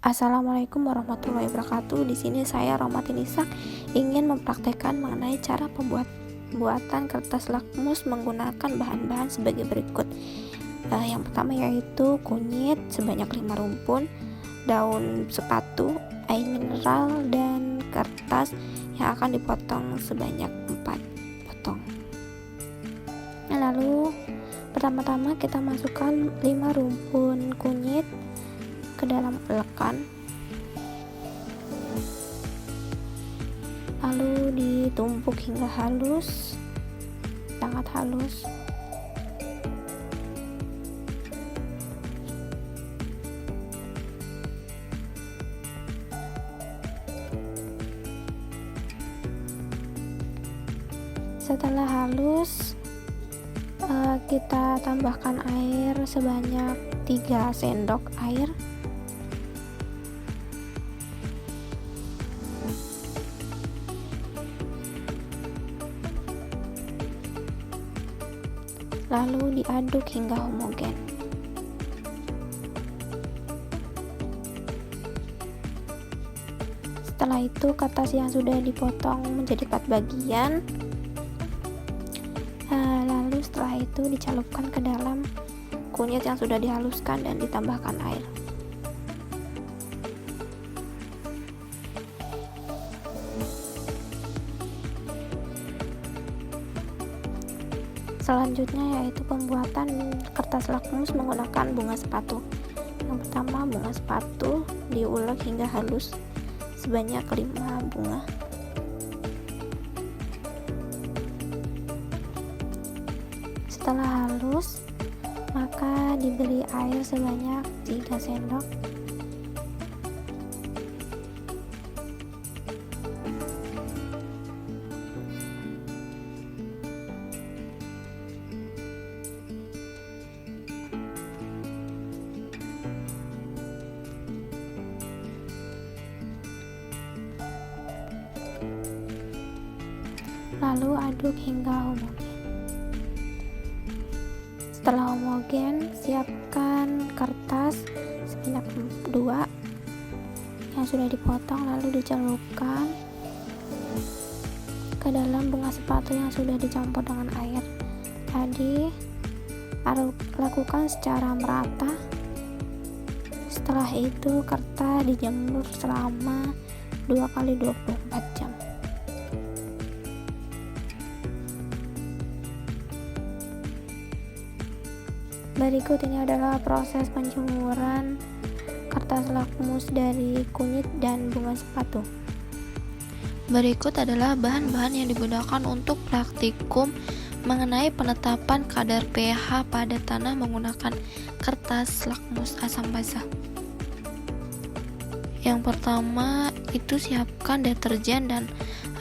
Assalamualaikum warahmatullahi wabarakatuh. Di sini saya Romatin Ishak ingin mempraktekkan mengenai cara pembuatan kertas lakmus menggunakan bahan-bahan sebagai berikut. Yang pertama yaitu kunyit sebanyak 5 rumpun, daun sepatu, air mineral, dan kertas yang akan dipotong sebanyak 4 potong. Lalu pertama-tama kita masukkan 5 rumpun kunyit ke dalam elekan, lalu ditumpuk hingga halus, sangat halus. Setelah halus, kita tambahkan air sebanyak 3 sendok air. Lalu diaduk hingga homogen. Setelah itu kertas yang sudah dipotong menjadi 4 bagian, lalu setelah itu dicelupkan ke dalam kunyit yang sudah dihaluskan dan ditambahkan air. Selanjutnya yaitu pembuatan kertas lakmus menggunakan bunga sepatu. Yang pertama, bunga sepatu diulek hingga halus sebanyak 5 bunga. Setelah halus, maka diberi air sebanyak 3 sendok. Lalu aduk hingga homogen. Setelah homogen, siapkan kertas sebanyak 2 yang sudah dipotong, lalu dicelupkan ke dalam bunga sepatu yang sudah dicampur dengan air. Tadi lakukan secara merata. Setelah itu kertas dijemur selama 2 kali 24 jam. Berikut ini adalah proses penjemuran kertas lakmus dari kunyit dan bunga sepatu. Berikut adalah bahan-bahan yang digunakan untuk praktikum mengenai penetapan kadar pH pada tanah menggunakan kertas lakmus asam basa. Yang pertama itu siapkan deterjen dan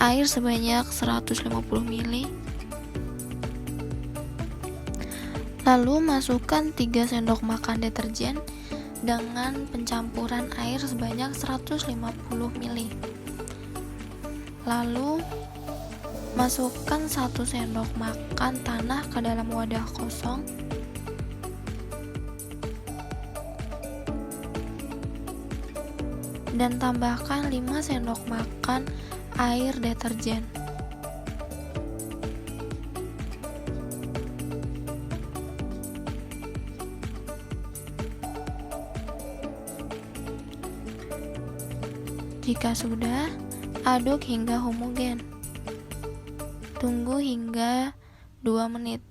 air sebanyak 150 ml. Lalu masukkan 3 sendok makan deterjen dengan pencampuran air sebanyak 150 ml. Lalu masukkan 1 sendok makan tanah ke dalam wadah kosong. Dan tambahkan 5 sendok makan air deterjen. Jika sudah, aduk hingga homogen. Tunggu hingga 2 menit.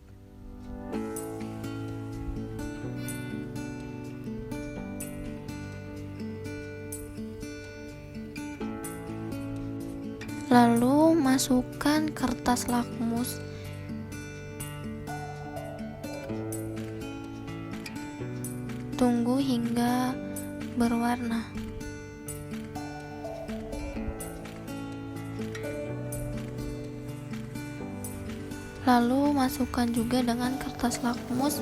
Lalu masukkan kertas lakmus. Tunggu hingga berwarna. Lalu masukkan juga dengan kertas lakmus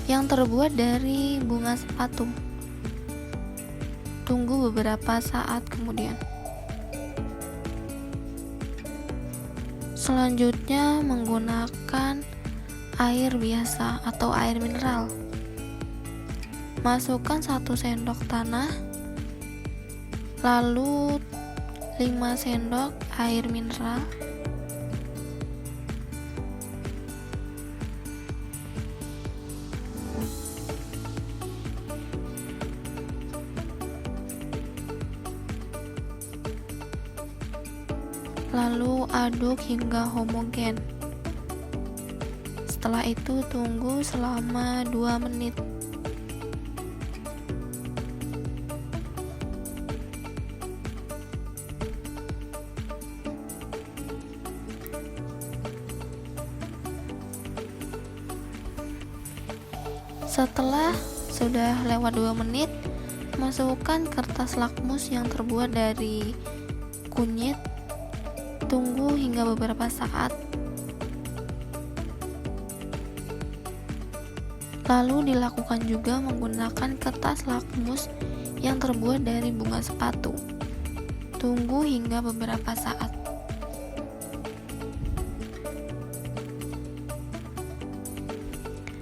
yang terbuat dari bunga sepatu. Tunggu beberapa saat kemudian. Selanjutnya menggunakan air biasa atau air mineral. Masukkan 1 sendok tanah lalu 5 sendok air mineral, lalu aduk hingga homogen. Setelah itu tunggu selama 2 menit. Setelah sudah lewat 2 menit, masukkan kertas lakmus yang terbuat dari kunyit. Tunggu hingga beberapa saat. Lalu dilakukan juga menggunakan kertas lakmus yang terbuat dari bunga sepatu. Tunggu hingga beberapa saat.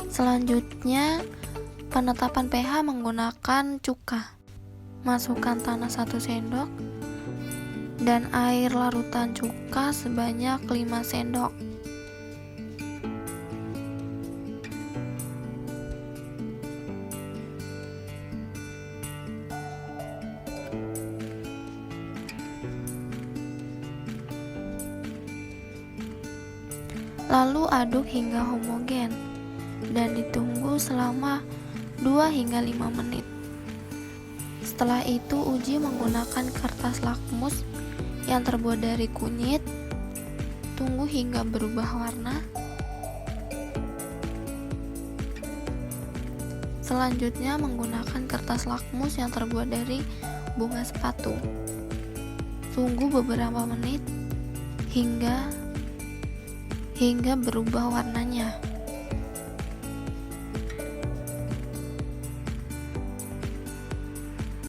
Selanjutnya, penetapan pH menggunakan cuka. Masukkan tanah 1 sendok dan air larutan cuka sebanyak 5 sendok. Lalu aduk hingga homogen dan ditunggu selama 2 hingga 5 menit. Setelah itu uji menggunakan kertas lakmus yang terbuat dari kunyit. Tunggu hingga berubah warna. Selanjutnya menggunakan kertas lakmus yang terbuat dari bunga sepatu. Tunggu beberapa menit hingga berubah warnanya.